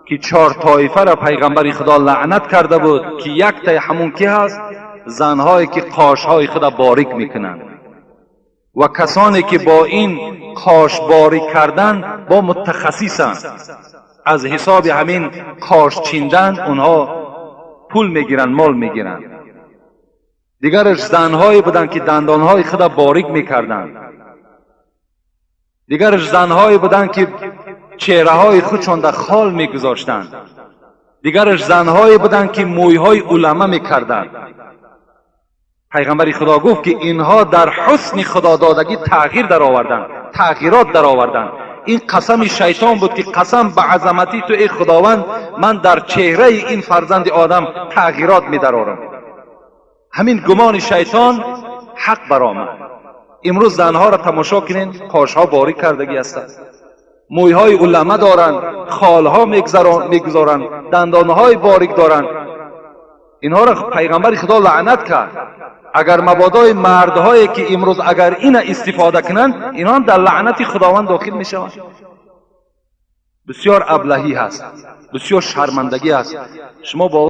که 4 طایفه را پیغمبر خدا لعنت کرده بود که یک تای همون کی هست؟ زنهایی که قاشهای خود باریک میکنند و کسانی که با این قاش باریک کردن با متخصصند، از حساب همین قاش چیندن اونها پول میگیرن، مال میگیرن. دیگرش زنهایی بودن که دندانهای خود باریک میکردن. دیگرش زنهایی بودن که چهره‌های خودشان در خال میگذاشتند. دیگرش زنهایی بودن که مویهای علمه میکردند. پیغمبر خدا گفت که اینها در حسن خدا دادگی تغییر در آوردن، تغییرات در آوردن. این قسم شیطان بود که قسم به عظمتی تو ای خداوند، من در چهره این فرزند آدم تغییرات می درآورم. همین گمان شیطان حق برآمد. امروز زنها را تماشا کنین، قاشها باریک کردگی هستند، مویهای علمه دارند، خالها میگذارند، دندانهای باریک دارند. اینها را پیغمبر خدا لعنت کرد. اگر مبادای مردهایی که امروز اگر این استفاده کنند، اینها هم در لعنت خداوند داخل می شوند. بسیار ابلهی هست، بسیار شرمندگی هست. شما با